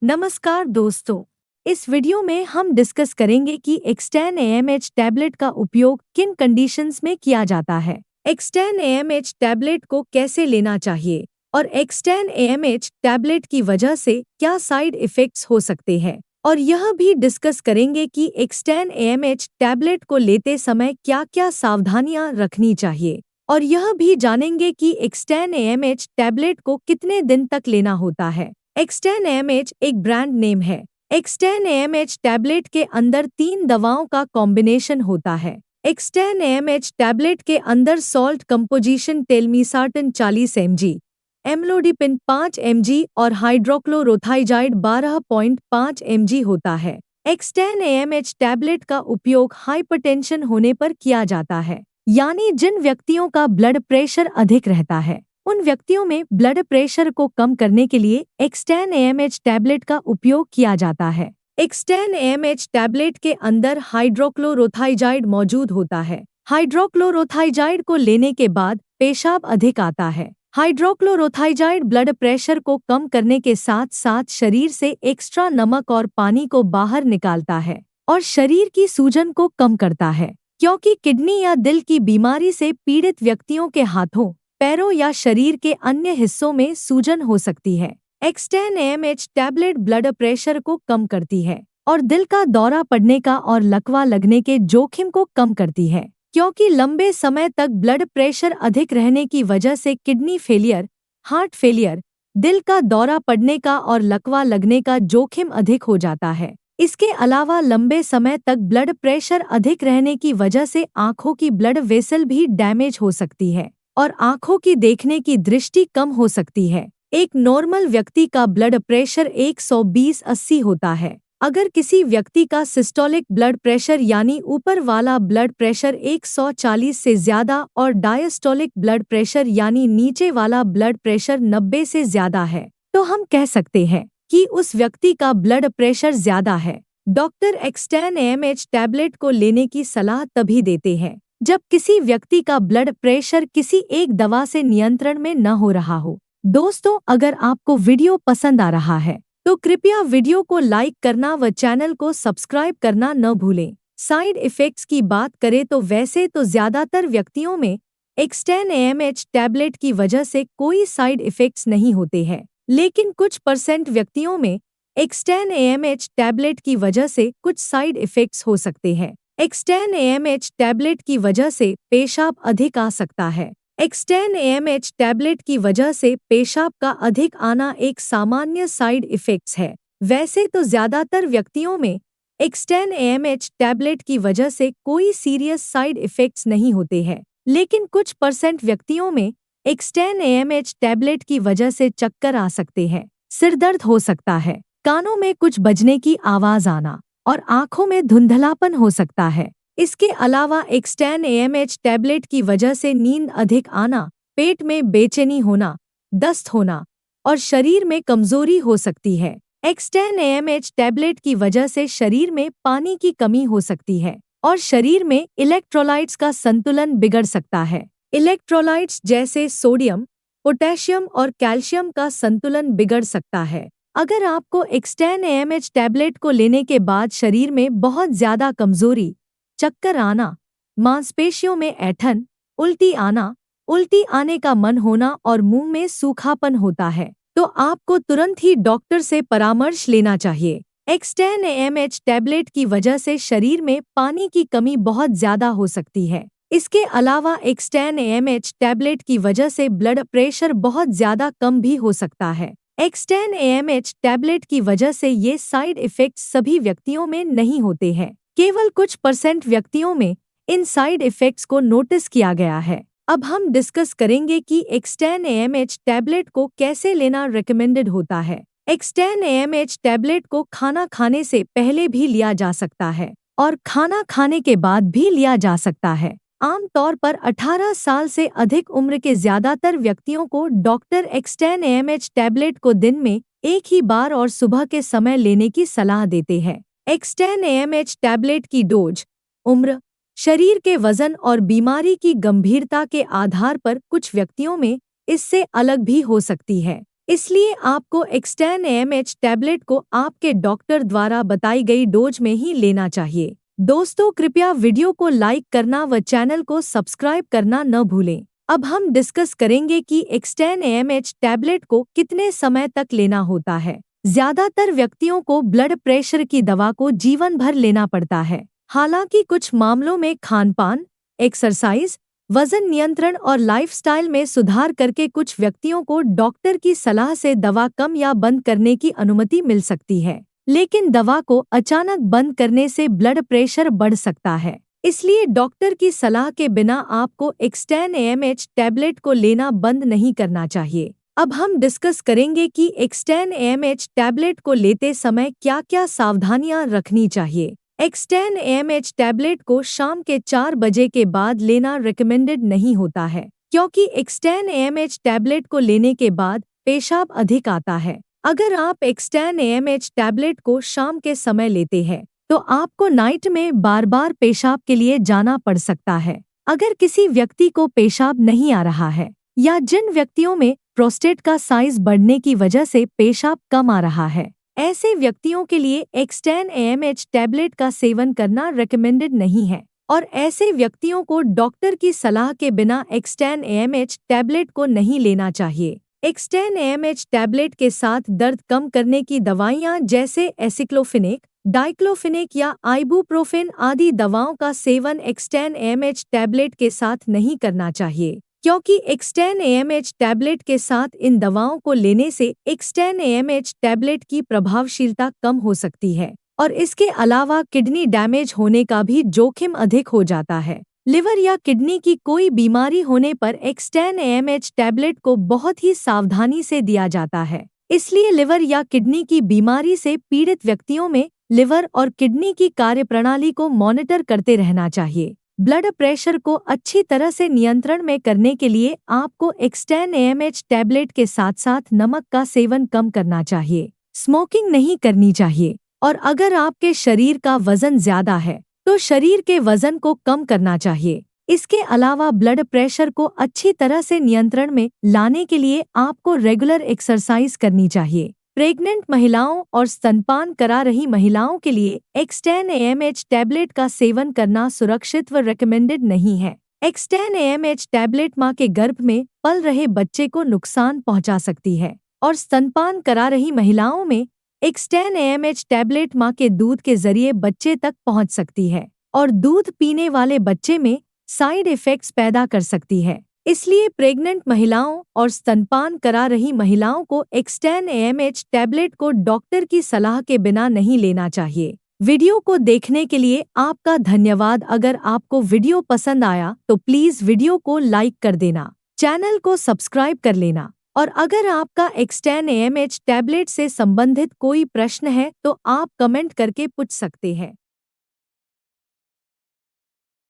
नमस्कार दोस्तों, इस वीडियो में हम डिस्कस करेंगे कि एक्सटेन एएमएच टैबलेट का उपयोग किन कंडीशंस में किया जाता है। एक्सटेन एएमएच टैबलेट को कैसे लेना चाहिए और एक्सटेन एएमएच टैबलेट की वजह से क्या साइड इफ़ेक्ट्स हो सकते हैं, और यह भी डिस्कस करेंगे कि एक्सटेन एएमएच टैबलेट को लेते समय क्या-क्या सावधानियां रखनी चाहिए, और यह भी जानेंगे कि एक्सटेन एएमएच टैबलेट को कितने दिन तक लेना होता है। एक्सटेन एएमएच एक ब्रांड नेम है। एक्सटेन एएमएच टैबलेट के अंदर 3 दवाओं का कॉम्बिनेशन होता है। एक्सटेन एएमएच टैबलेट के अंदर salt composition telmisartan 40 mg, amlodipine 5 mg और हाइड्रोक्लोरोथाइजाइड 12.5 mg होता है। एक्सटेन एएमएच टैबलेट का उपयोग हाइपरटेंशन होने पर किया जाता है, यानी जिन व्यक्तियों का ब्लड प्रेशर अधिक रहता है उन व्यक्तियों में ब्लड प्रेशर को कम करने के लिए एक्सटेन एएमएच टैबलेट का उपयोग किया जाता है। एक्सटेन एएमएच टैबलेट के अंदर हाइड्रोक्लोरोथाइजाइड मौजूद होता है। हाइड्रोक्लोरोथाइजाइड को लेने के बाद पेशाब अधिक आता है। हाइड्रोक्लोरोथाइजाइड ब्लड प्रेशर को कम करने के साथ साथ शरीर से एक्स्ट्रा नमक और पानी को बाहर निकालता है और शरीर की सूजन को कम करता है, क्योंकि किडनी या दिल की बीमारी से पीड़ित व्यक्तियों के हाथों, पैरों या शरीर के अन्य हिस्सों में सूजन हो सकती है। एक्सटेन एएमएच टैबलेट ब्लड प्रेशर को कम करती है और दिल का दौरा पड़ने का और लकवा लगने के जोखिम को कम करती है, क्योंकि लंबे समय तक ब्लड प्रेशर अधिक रहने की वजह से किडनी फेलियर, हार्ट फेलियर, दिल का दौरा पड़ने का और लकवा लगने का जोखिम अधिक हो जाता है। इसके अलावा लंबे समय तक ब्लड प्रेशर अधिक रहने की वजह से आंखों की ब्लड वेसल भी डैमेज हो सकती है और आंखों की देखने की दृष्टि कम हो सकती है। एक नॉर्मल व्यक्ति का ब्लड प्रेशर 120/80 होता है। अगर किसी व्यक्ति का सिस्टोलिक ब्लड प्रेशर यानी ऊपर वाला ब्लड प्रेशर 140 से ज्यादा और डायस्टोलिक ब्लड प्रेशर यानी नीचे वाला ब्लड प्रेशर 90 से ज्यादा है, तो हम कह सकते हैं कि उस व्यक्ति का ब्लड प्रेशर ज्यादा है। डॉक्टर एक्सटेन एएमएच टैबलेट को लेने की सलाह तभी देते हैं जब किसी व्यक्ति का ब्लड प्रेशर किसी एक दवा से नियंत्रण में न हो रहा हो। दोस्तों, अगर आपको वीडियो पसंद आ रहा है तो कृपया वीडियो को लाइक करना व चैनल को सब्सक्राइब करना न भूलें। साइड इफ़ेक्ट्स की बात करें तो वैसे तो ज्यादातर व्यक्तियों में एक्सटेन एएमएच टैबलेट की वजह से कोई साइड इफ़ेक्ट्स नहीं होते हैं, लेकिन कुछ % व्यक्तियों में एक्सटेन एएमएच टैबलेट की वजह से कुछ साइड इफ़ेक्ट्स हो सकते हैं। एक्सटेन एएमएच टैबलेट की वजह से पेशाब अधिक आ सकता है। एक्सटेन एएमएच टैबलेट की वजह से पेशाब का अधिक आना एक सामान्य साइड इफ़ेक्ट्स है। वैसे तो ज्यादातर व्यक्तियों में एक्सटेन एएमएच टैबलेट की वजह से कोई सीरियस साइड इफ़ेक्ट्स नहीं होते हैं, लेकिन कुछ % व्यक्तियों में एक्सटेन एएमएच टैबलेट की वजह से चक्कर आ सकते हैं, सिर दर्द हो सकता है, कानों में कुछ बजने की आवाज आना और आंखों में धुंधलापन हो सकता है। इसके अलावा एक्सटेन एएमएच टैबलेट की वजह से नींद अधिक आना, पेट में बेचैनी होना, दस्त होना और शरीर में कमजोरी हो सकती है। एक्सटेन एएमएच टैबलेट की वजह से शरीर में पानी की कमी हो सकती है और शरीर में इलेक्ट्रोलाइट्स का संतुलन बिगड़ सकता है। इलेक्ट्रोलाइट्स जैसे सोडियम, पोटेशियम और कैल्शियम का संतुलन बिगड़ सकता है। अगर आपको एक्सटेन एएमएच टैबलेट को लेने के बाद शरीर में बहुत ज्यादा कमजोरी, चक्कर आना, मांसपेशियों में ऐंठन, उल्टी आने का मन होना और मुंह में सूखापन होता है, तो आपको तुरंत ही डॉक्टर से परामर्श लेना चाहिए। एक्सटेन एएमएच टैबलेट की वजह से शरीर में पानी की कमी बहुत ज्यादा हो सकती है। इसके अलावा एक्सटेन एएमएच टैबलेट की वजह से ब्लड प्रेशर बहुत ज्यादा कम भी हो सकता है। एक्सटेन एएमएच टैबलेट की वजह से ये साइड इफ़ेक्ट्स सभी व्यक्तियों में नहीं होते हैं, केवल कुछ % व्यक्तियों में इन साइड इफ़ेक्ट्स को नोटिस किया गया है। अब हम डिस्कस करेंगे कि एक्सटेन एएमएच टैबलेट को कैसे लेना रिकमेंडेड होता है। एक्सटेन एएमएच टैबलेट को खाना खाने से पहले भी लिया जा सकता है और खाना खाने के बाद भी लिया जा सकता है। आमतौर पर 18 साल से अधिक उम्र के ज्यादातर व्यक्तियों को डॉक्टर एक्सटेन एएमएच टैबलेट को दिन में एक ही बार और सुबह के समय लेने की सलाह देते हैं। एक्सटेन एएमएच टैबलेट की डोज, उम्र, शरीर के वजन और बीमारी की गंभीरता के आधार पर कुछ व्यक्तियों में इससे अलग भी हो सकती है। इसलिए आपको एक्सटैन AMH टैबलेट को आपके डॉक्टर द्वारा बताई गई डोज में ही लेना चाहिए। दोस्तों, कृपया वीडियो को लाइक करना व चैनल को सब्सक्राइब करना न भूलें। अब हम डिस्कस करेंगे कि एक्सटैन AMH टैबलेट को कितने समय तक लेना होता है। ज्यादातर व्यक्तियों को ब्लड प्रेशर की दवा को जीवन भर लेना पड़ता है। हालांकि कुछ मामलों में खानपान, एक्सरसाइज, वजन नियंत्रण और लाइफस्टाइल में सुधार करके कुछ व्यक्तियों को डॉक्टर की सलाह से दवा कम या बंद करने की अनुमति मिल सकती है। लेकिन दवा को अचानक बंद करने से ब्लड प्रेशर बढ़ सकता है। इसलिए डॉक्टर की सलाह के बिना आपको एक्सटैन AMH टैबलेट को लेना बंद नहीं करना चाहिए। अब हम डिस्कस करेंगे कि एक्सटैन AMH टैबलेट को लेते समय क्या-क्या सावधानियां रखनी चाहिए। एक्सटैन AMH टैबलेट को शाम के 4 बजे के बाद लेना रिकमेंडेड नहीं होता है, क्योंकि एक्सटैन AMH टैबलेट को लेने के बाद पेशाब अधिक आता है। अगर आप एक्सटैन AMH टैबलेट को शाम के समय लेते हैं, तो आपको नाइट में बार-बार पेशाब के लिए जाना पड़ सकता है। अगर किसी व्यक्ति को पेशाब नहीं आ रहा है या जिन व्यक्तियों में प्रोस्टेट का साइज बढ़ने की वजह से पेशाब कम आ रहा है, ऐसे व्यक्तियों के लिए एक्सटैन AMH टैबलेट का सेवन करना रिकमेंडेड नहीं है और ऐसे व्यक्तियों को डॉक्टर की सलाह के बिना एक्सटैन AMH टैबलेट को नहीं लेना चाहिए। एक्सटैन AMH टैबलेट के साथ दर्द कम करने की दवाइयां जैसे एसिक्लोफिनेक, डाइक्लोफिनेक या आइबुप्रोफेन आदि दवाओं का सेवन एक्सटैन AMH टैबलेट के साथ नहीं करना चाहिए, क्योंकि एक्सटैन AMH टैबलेट के साथ इन दवाओं को लेने से एक्सटैन AMH टैबलेट की प्रभावशीलता कम हो सकती है और इसके अलावा किडनी डैमेज होने का भी जोखिम अधिक हो जाता है। लिवर या किडनी की कोई बीमारी होने पर एक्सटैन AMH टैबलेट को बहुत ही सावधानी से दिया जाता है। इसलिए लिवर या किडनी की बीमारी से पीड़ित व्यक्तियों में लिवर और किडनी की कार्यप्रणाली को मॉनिटर करते रहना चाहिए। ब्लड प्रेशर को अच्छी तरह से नियंत्रण में करने के लिए आपको एक्सटैन AMH टैबलेट के साथ साथ नमक का सेवन कम करना चाहिए, स्मोकिंग नहीं करनी चाहिए और अगर आपके शरीर का वजन ज्यादा है तो शरीर के वजन को कम करना चाहिए। इसके अलावा ब्लड प्रेशर को अच्छी तरह से नियंत्रण में लाने के लिए आपको रेगुलर एक्सरसाइज करनी चाहिए। प्रेग्नेंट महिलाओं और स्तनपान करा रही महिलाओं के लिए एक्सटैन AMH टैबलेट का सेवन करना सुरक्षित व रिकमेंडेड नहीं है। एक्सटैन AMH टैबलेट मां के गर्भ में पल रहे बच्चे को नुकसान पहुंचा सकती है और स्तनपान करा रही महिलाओं में एक्सटैन AMH टैबलेट मां के दूध के जरिए बच्चे तक पहुंच सकती है और दूध पीने वाले बच्चे में साइड इफेक्ट्स पैदा कर सकती है। इसलिए प्रेग्नेंट महिलाओं और स्तनपान करा रही महिलाओं को एक्सटैन AMH टैबलेट को डॉक्टर की सलाह के बिना नहीं लेना चाहिए। वीडियो को देखने के लिए आपका धन्यवाद। अगर आपको वीडियो पसंद आया तो प्लीज वीडियो को लाइक कर देना, चैनल को सब्सक्राइब कर लेना और अगर आपका एक्सटैन AMH टैबलेट से संबंधित कोई प्रश्न है तो आप कमेंट करके पूछ सकते हैं।